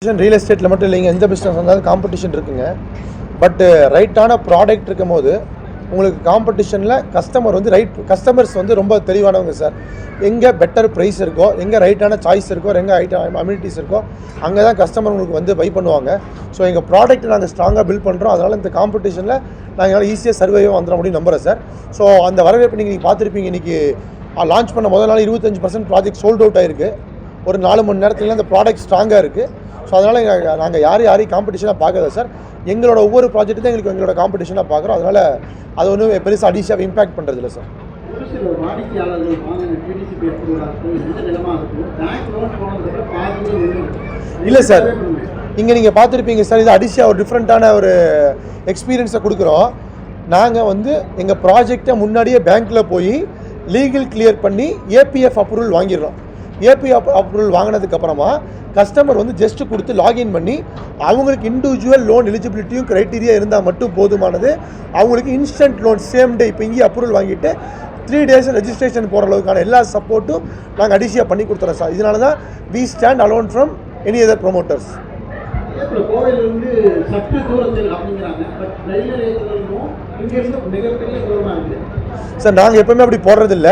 Real எஸ்டேட்டில் மட்டும் இல்லைங்க, எந்த பிஸ்னஸ் வந்தாலும் காம்படிஷன் இருக்குங்க. பட்டு ரைட்டான ப்ராடக்ட் இருக்கும் போது உங்களுக்கு காம்படிஷனில் கஸ்டமர்ஸ் வந்து ரொம்ப தெளிவானவங்க சார். எங்கே பெட்டர் ப்ரைஸ் இருக்கோ, எங்கே ரைட்டான சாய்ஸ் இருக்கோ, எங்கே அம்யூனிட்டிஸ் இருக்கோ, அங்கே தான் கஸ்டமர் உங்களுக்கு வந்து பை பண்ணுவாங்க. ஸோ எங்கள் ப்ராடக்ட் நாங்கள் ஸ்ட்ராங்காக பில்ட் பண்ணுறோம். அதனால் இந்த காம்படிஷனில் நாங்கள் ஈஸியாக சர்வைவாக வந்துட முடியும் நம்புகிறேன் சார். ஸோ அந்த வரவேற்பு நீங்கள் பார்த்துருப்பீங்க. இன்றைக்கி லான்ச் பண்ண முதல் நாள் 25% ப்ராஜெக்ட் சோல்ட் அவுட் ஆகிருக்கு. ஒரு 4 மணி நேரத்தில் அந்த ப்ராடக்ட் ஸ்ட்ராங்காக இருக்குது. ஸோ அதனால் நாங்கள் யாரையும் காம்படிஷனாக பார்க்காத சார். எங்களோட ஒவ்வொரு ப்ராஜெக்ட்டு தான் எங்களோட காம்படிஷனாக பார்க்குறோம். அதனால் அது ஒன்றும் பெருசாக அடிஷனாக இம்பேக்ட் பண்ணுறதில்ல சார். இல்லை சார், இங்கே நீங்கள் பார்த்துருப்பீங்க சார். இது அடிஷனாக ஒரு டிஃப்ரெண்ட்டான ஒரு எக்ஸ்பீரியன்ஸை கொடுக்குறோம். நாங்கள் வந்து எங்கள் ப்ராஜெக்டை முன்னாடியே பேங்க்கில் போய் லீகல் கிளியர் பண்ணி ஏபிஎஃப் அப்ரூவல் வாங்கிடுறோம். ஏபிஎஃப் அப்ரூவல் வாங்கினதுக்கப்புறமா கஸ்டமர் வந்து ஜஸ்ட்டு கொடுத்து லாகின் பண்ணி அவங்களுக்கு இண்டிவிஜுவல் லோன் எலிஜிபிலிட்டியும் க்ரைட்டீரியா இருந்தால் மட்டும் போதுமானது. அவங்களுக்கு இன்ஸ்டன்ட் லோன் சேம் டே இப்போ இங்கே அப்ரூவல் வாங்கிட்டு 3 days ரெஜிஸ்ட்ரேஷன் போகிற அளவுக்கான எல்லா சப்போர்ட்டும் நாங்கள் அடிஷியாக பண்ணி கொடுத்துறோம் சார். இதனால தான் we stand alone from any other promoters. Sir நாங்கள் எப்போவுமே அப்படி போடுறதில்ல.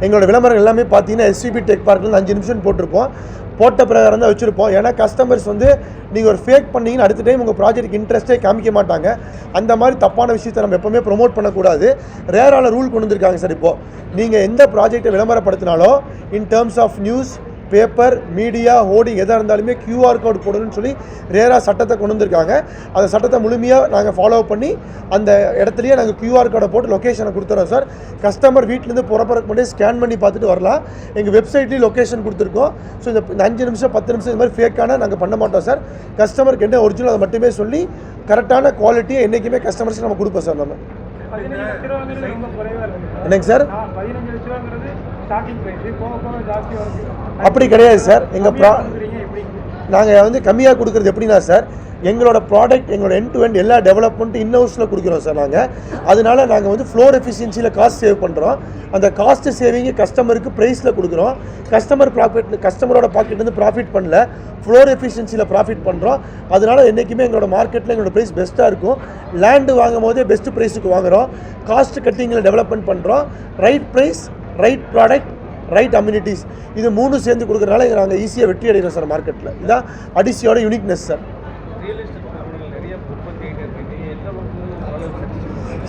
எங்களோட விளம்பரம் எல்லாமே பார்த்தீங்கன்னா எஸ்விபி டெக் பார்க்கில் 5 நிமிஷம் போட்டிருப்போம். போட்ட பிரகாரம் தான் வச்சுருப்போம். ஏன்னா கஸ்டமர்ஸ் வந்து நீங்கள் ஒரு ஃபேக் பண்ணிங்கன்னா அடுத்த டைம் உங்கள் ப்ராஜெக்ட்டுக்கு இன்ட்ரெஸ்ட்டே காமிக்க மாட்டாங்க. அந்த மாதிரி தப்பான விஷயத்தை நம்ம எப்போவுமே ப்ரொமோட் பண்ணக்கூடாது. ரேரான ரூல் கொண்டு வந்திருக்காங்க சார். இப்போது நீங்கள் எந்த ப்ராஜெக்டை விளம்பரப்படுத்தினாலோ in terms of news, paper, media, hoarding எதாக இருந்தாலுமே QR கோட் போடணும்னு சொல்லி ரேராக சட்டத்தை கொண்டு வந்திருக்காங்க. அந்த சட்டத்தை முழுமையாக நாங்கள் ஃபாலோ பண்ணி அந்த இடத்துலையே நாங்கள் QR கோடை போட்டு லொக்கேஷனை கொடுத்துறோம் சார். கஸ்டமர் வீட்டிலேருந்து புறப்பறக்கு முன்னாடி ஸ்கேன் பண்ணி பார்த்துட்டு வரலாம். எங்கள் வெப்சைட்லேயும் லொக்கேஷன் கொடுத்துருக்கோம். ஸோ இந்த 5 நிமிஷம் 10 நிமிஷம் இந்த மாதிரி ஃபேக்கான நாங்கள் பண்ண மாட்டோம் சார். கஸ்டமருக்கு என்ன ஒரிஜினல் அதை மட்டுமே சொல்லி கரெக்டான குவாலிட்டியை என்றைக்குமே கஸ்டமர்ஸ்க்கு நம்ம கொடுப்போம் சார். நம்ம என்னங்க சார், அப்படி கிடையாது சார். நாங்கள் வந்து கம்மியாக கொடுக்குறது எப்படின்னா சார், எங்களோட ப்ராடக்ட் எங்களோட எண்ட் டு எண்ட் எல்லா டெவலப்மெண்ட்டும் இன்னவுஸில் கொடுக்குறோம் சார். அதனால நாங்கள் வந்து ஃப்ளோர் எஃபிஷியன்சியில் காஸ்ட் சேவ் பண்ணுறோம். அந்த காஸ்ட் சேவிங்கை கஸ்டமருக்கு ப்ரைஸில் கொடுக்குறோம். கஸ்டமரோட பாக்கெட்லேருந்து ப்ராஃபிட் பண்ணல, ஃப்ளோர் எஃபிஷியன்சியில் ப்ராஃபிட் பண்ணுறோம். அதனால் என்றைக்குமே எங்களோட மார்க்கெட்டில் எங்களோட ப்ரைஸ் பெஸ்ட்டாக இருக்கும். லேண்டு வாங்கும் போதே பெஸ்ட் ப்ரைஸுக்கு வாங்குகிறோம். காஸ்ட் கட்டிங்கில் டெவலப்மெண்ட் பண்ணுறோம். Right price, right product, right amenities, இது 3 சேர்ந்து கொடுக்குறதுனால நாங்கள் ஈஸியாக வெற்றி அடைகிறோம் சார் மார்க்கெட்டில். இதுதான் அடிஷியோட யூனிக்னஸ் சார்.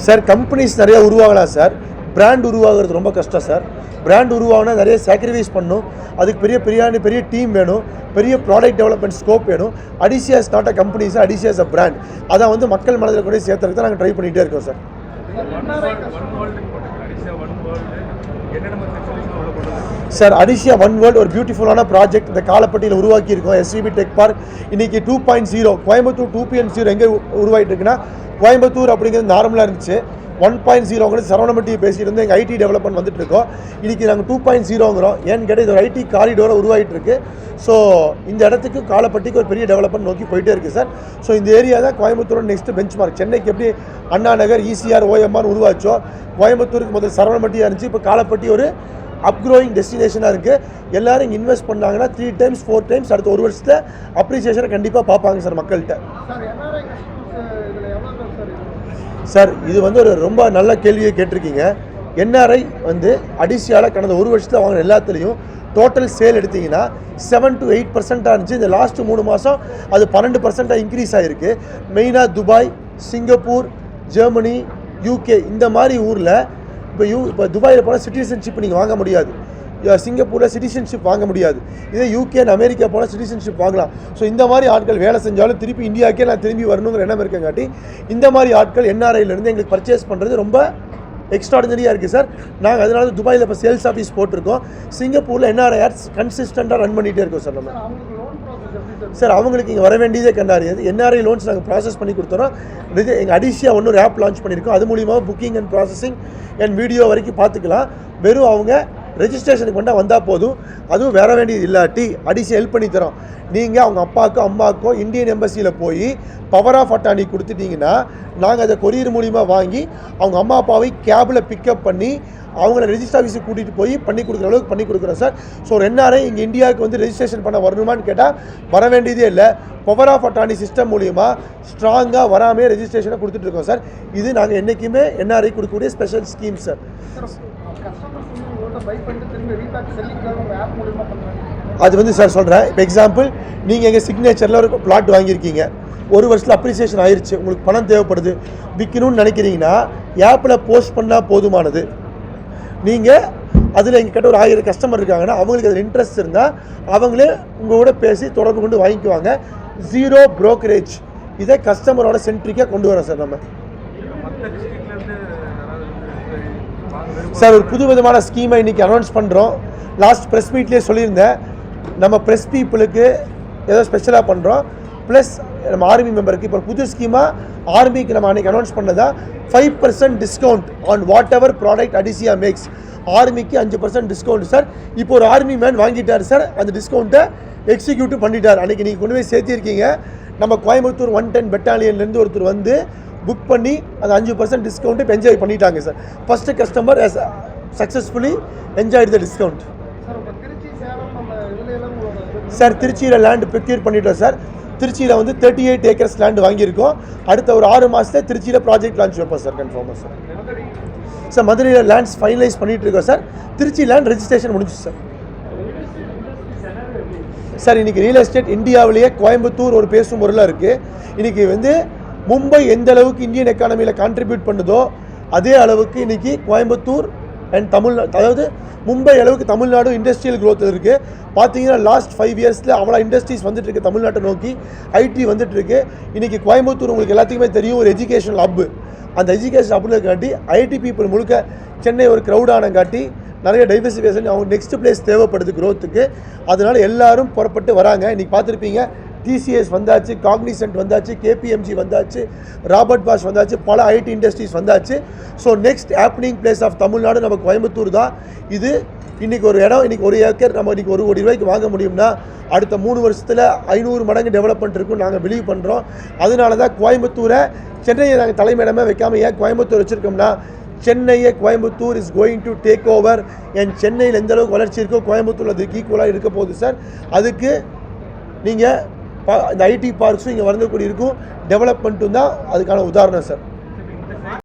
சார் கம்பெனிஸ் நிறையா உருவாகலாம் சார். பிராண்ட் உருவாகிறது ரொம்ப கஷ்டம் சார். பிராண்ட் உருவாகினா நிறைய சாக்ரிஃபைஸ் பண்ணணும். அதுக்கு பெரிய டீம் வேணும், பெரிய ப்ராடக்ட் டெவலப்மெண்ட் ஸ்கோப் வேணும். Adishiya is not a company sir, Adishiya is a brand. அதான் வந்து மக்கள் மனதில் கூட சேர்த்துறதுக்கு தான் நாங்கள் ட்ரை பண்ணிகிட்டே இருக்கோம் sir. Sir Adishiya one world ஒரு பியூட்டிஃபுல்லான ப்ராஜெக்ட் இந்த காலப்பட்டியில் உருவாக்கியிருக்கோம். எஸ்விபி டெக் பார்க் இன்றைக்கி 2.0, கோயம்புத்தூர் 2.0 எங்கே உருவாகிட்டு இருக்குன்னா, கோயம்புத்தூர் அப்படிங்கிறது நார்மலாக இருந்துச்சு. 1.0 சரவணம்பட்டியை பேசிட்டு இருந்து எங்கள் ஐடி டெவலப்மெண்ட் வந்துட்டு இருக்கோம். இன்றைக்கி நாங்கள் 2.0ங்கிறோம். ஏன்னு கேட்டால் இது ஒரு ஐடி காரிடோரை உருவாகிட்டு இருக்கு. ஸோ இந்த இடத்துக்கு காலப்பட்டிக்கு ஒரு பெரிய டெவலப்மெண்ட் நோக்கி போயிட்டே இருக்குது சார். ஸோ இந்த ஏரியா தான் கோயம்புத்தூரோட நெக்ஸ்ட் பெஞ்ச் மார்க். சென்னைக்கு எப்படி அண்ணா நகர், ECR, OMR உருவாச்சோ, கோயம்புத்தூருக்கு முதல் சரவணம்பட்டியாக இருந்துச்சு. இப்போ காலப்பட்டி ஒரு அப்க்ரோயிங் டெஸ்டினேஷனாக இருக்குது. எல்லோரும் இங்கே இன்வெஸ்ட் பண்ணாங்கன்னா 3 times 4 times அடுத்த ஒரு வருஷத்தில் அப்ரிசியேஷனை கண்டிப்பாக பார்ப்பாங்க சார் மக்கள்கிட்ட. சார் இது வந்து ஒரு ரொம்ப நல்ல கேள்வியை கேட்டிருக்கீங்க. NRI வந்து அடிஷியாவில் கடந்த ஒரு வருஷத்தில் வாங்கின எல்லாத்துலேயும் டோட்டல் சேல் எடுத்திங்கன்னா 7 to 8% இருந்துச்சு. இந்த லாஸ்ட்டு 3 மாதம் அது 12% இன்க்ரீஸ் ஆகிருக்கு. மெயினாக துபாய், சிங்கப்பூர், ஜெர்மனி, UK இந்த மாதிரி ஊரில் இப்போ துபாயில் போனால் சிட்டிசன்ஷிப் நீங்கள் வாங்க முடியாது. சிங்கப்பூரில் சிட்டிசன்ஷிப் வாங்க முடியாது. இதே UK அண்ட் அமெரிக்கா போனால் சிட்டிசன்ஷிப் வாங்கலாம். ஸோ இந்த மாதிரி ஆட்கள் வேலை செஞ்சாலும் திருப்பி இந்தியாவுக்கே நான் திரும்பி வரணுங்கிற எண்ணம் இருக்கங்காட்டி இந்த மாதிரி ஆட்கள் NRIலேருந்து எங்களுக்கு பர்ச்சேஸ் பண்ணுறது ரொம்ப எக்ஸ்ட்ராடினரியாக இருக்குது சார். நாங்கள் அதனால துபாயில் இப்போ சேல்ஸ் ஆஃபீஸ் போட்டிருக்கோம். சிங்கப்பூரில் NRI ஆட்ஸ் கன்சிஸ்டண்ட்டாக ரன் பண்ணிகிட்டே இருக்கோம் சார். நம்ம சார் அவங்களுக்கு இங்கே வர வேண்டியதே கண்டாரியாது. NRI லோன்ஸ் நாங்கள் ப்ராசஸ் பண்ணி கொடுத்துறோம். எங்கள் அடிஷியா ஒன்று ஒரு ஆப் லான்ச் பண்ணியிருக்கோம். அது மூலிமா booking and processing and video வரைக்கும் பார்த்துக்கலாம். வெறும் அவங்க ரெஜிஸ்ட்ரேஷனுக்கு மட்டும் வந்தால் போதும். அதுவும் வேற வேண்டியது இல்லாட்டி அடிஷன் ஹெல்ப் பண்ணி தரோம். நீங்கள் அவங்க அப்பாக்கோ அம்மாக்கோ இந்தியன் எம்பசியில் போய் பவர் ஆஃப் அட்டார்னி கொடுத்துட்டிங்கன்னா நாங்கள் அதை கொரியர் மூலிமா வாங்கி அவங்க அம்மா அப்பாவை கேபில் பிக்கப் பண்ணி அவங்கள ரெஜிஸ்டர் ஆஃபீஸுக்கு கூட்டிகிட்டு போய் பண்ணி கொடுக்குற அளவுக்கு பண்ணி கொடுக்குறோம் சார். ஸோ ஒரு என்ஆர்ஐ இங்கே இந்தியாவுக்கு வந்து ரெஜிஸ்ட்ரேஷன் பண்ண வரணுமான்னு கேட்டால் வர வேண்டியதே இல்லை. பவர் ஆஃப் அட்டார்னி சிஸ்டம் மூலிமா ஸ்ட்ராங்காக வராமே ரெஜிஸ்ட்ரேஷனை கொடுத்துட்ருக்கோம் சார். இது நாங்கள் என்றைக்குமே என்ஆர்ஐ கொடுக்கக்கூடிய ஸ்பெஷல் ஸ்கீம் சார். அது வந்து சார் சொல்கிறேன், இப்போ எக்ஸாம்பிள் நீங்கள் எங்கள் சிக்னேச்சரில் ஒரு பிளாட் வாங்கியிருக்கீங்க, ஒரு வருஷத்தில் அப்ரிசியேஷன் ஆயிடுச்சு, உங்களுக்கு பணம் தேவைப்படுது, விற்கணும்னு நினைக்கிறீங்கன்னா ஆப்பில் போஸ்ட் பண்ணால் போதுமானது. நீங்கள் அதில் எங்ககிட்ட ஒரு 1000 கஸ்டமர் இருக்காங்கன்னா அவங்களுக்கு அதில் இன்ட்ரெஸ்ட் இருந்தால் அவங்களே உங்களோட பேசி தொடர்பு கொண்டு வாங்கிக்குவாங்க. 0 brokerage. இதை கஸ்டமரோட சென்ட்ரிக்காக கொண்டு வரோம் சார். நம்ம சார் ஒரு புது விதமான ஸ்கீமை இன்றைக்கி அனௌன்ஸ் பண்ணுறோம். லாஸ்ட் ப்ரெஸ் மீட்லேயே சொல்லியிருந்தேன், நம்ம ப்ரெஸ் பீப்புளுக்கு ஏதோ ஸ்பெஷலாக பண்ணுறோம். ப்ளஸ் நம்ம ஆர்மி மெம்பருக்கு இப்போ புது ஸ்கீமாக ஆர்மிக்கு நம்ம அன்றைக்கி அனௌன்ஸ் பண்ணதா 5% discount on whatever product அடிசியா மேக்ஸ். ஆர்மிக்கு 5% டிஸ்கவுண்ட் சார். இப்போ ஒரு ஆர்மி மேன் வாங்கிட்டார் சார், அந்த டிஸ்கவுண்ட்டை எக்ஸிக்யூட்டிவ் பண்ணிட்டார். அன்றைக்கி நீங்கள் கொண்டு போய் சேர்த்திருக்கீங்க. நம்ம கோயம்புத்தூர் 110 பெட்டாலியன்லேருந்து ஒருத்தர் வந்து புக் பண்ணி அந்த 5% டிஸ்கவுண்ட்டு இப்போ என்ஜாய் பண்ணிட்டாங்க sir. First customer successfully enjoy the discount. Sir திருச்சியில் லேண்டு ப்ரொக்யூர் பண்ணிட்டோம் சார். திருச்சியில் வந்து 38 ஏக்கர்ஸ் லேண்டு வாங்கியிருக்கோம். அடுத்த ஒரு 6 மாதத்தில் திருச்சியில் ப்ராஜெக்ட் லான்ச் வைப்போம் சார். கன்ஃபார்மாக சார். சார் மதுரையில் லேண்ட்ஸ் ஃபைனலைஸ் பண்ணிகிட்டு இருக்கோம் சார். திருச்சி லேண்ட் ரெஜிஸ்ட்ரேஷன் முடிஞ்சு சார். சார் இன்றைக்கி ரியல் எஸ்டேட் இந்தியாவிலேயே கோயம்புத்தூர் ஒரு பேசும் பொருளாக இருக்குது. இன்றைக்கி வந்து மும்பை எந்த அளவுக்கு இந்தியன் எக்கானமியில் கான்ட்ரிபியூட் பண்ணுதோ அதே அளவுக்கு இன்றைக்கி கோயம்புத்தூர் அண்ட் தமிழ்நாடு, அதாவது மும்பை அளவுக்கு தமிழ்நாடு இண்டஸ்ட்ரியல் க்ரோத் இருக்குது. பார்த்தீங்கன்னா லாஸ்ட் 5 இயர்ஸில் அவ்வளோ இண்டஸ்ட்ரீஸ் வந்துட்டுருக்கு தமிழ்நாட்டை நோக்கி, ஐடி வந்துட்டுருக்கு. இன்றைக்கி கோயம்புத்தூர் உங்களுக்கு எல்லாத்துக்குமே தெரியும் ஒரு எஜுகேஷனல் ஹப்பு. அந்த எஜுகேஷன் ஹப்பில் காட்டி ஐடி பீப்புள் முழுக்க சென்னை ஒரு க்ரௌடான காட்டி நிறைய டைவர்சிஃபிகேஷன் அவங்க நெக்ஸ்ட் பிளேஸ் தேவைப்படுது க்ரோத்துக்கு. அதனால் எல்லோரும் புறப்பட்டு வராங்க. இன்றைக்கி பார்த்துருப்பீங்க, டிசிஎஸ் வந்தாச்சு, காக்னிசன்ட் வந்தாச்சு, கேபிஎம்ஜி வந்தாச்சு, ராபர்ட் பாஷ் வந்தாச்சு, பல ஐடி இண்டஸ்ட்ரீஸ் வந்தாச்சு. So next happening place of Tamil Nadu நம்ம கோயம்புத்தூர் தான். இது இன்றைக்கி ஒரு இடம், இன்றைக்கி 1 ஏக்கர் நம்ம இன்றைக்கி 1 கோடி ரூபாய்க்கு வாங்க முடியும்னா அடுத்த 3 வருஷத்தில் 500 மடங்கு டெவலப்மெண்ட் இருக்குன்னு நாங்கள் பிலீவ் பண்ணுறோம். அதனால தான் கோயம்புத்தூரை சென்னையை நாங்கள் தலைமையிடமாக வைக்காமல் ஏன் கோயம்புத்தூர் வச்சுருக்கோம்னா, சென்னையை Coimbatore is going to take over. என் சென்னையில் எந்த அளவுக்கு வளர்ச்சி இருக்கோ கோயம்புத்தூர் அதுக்கு ஈக்குவலாக இருக்க போகுது சார். அதுக்கு நீங்கள் இந்த ஐடி பார்க்ஸும் இங்கே வரக்கூடிய இருக்கும், டெவலப்மெண்ட்டும் தான் அதுக்கான உதாரணம் சார்.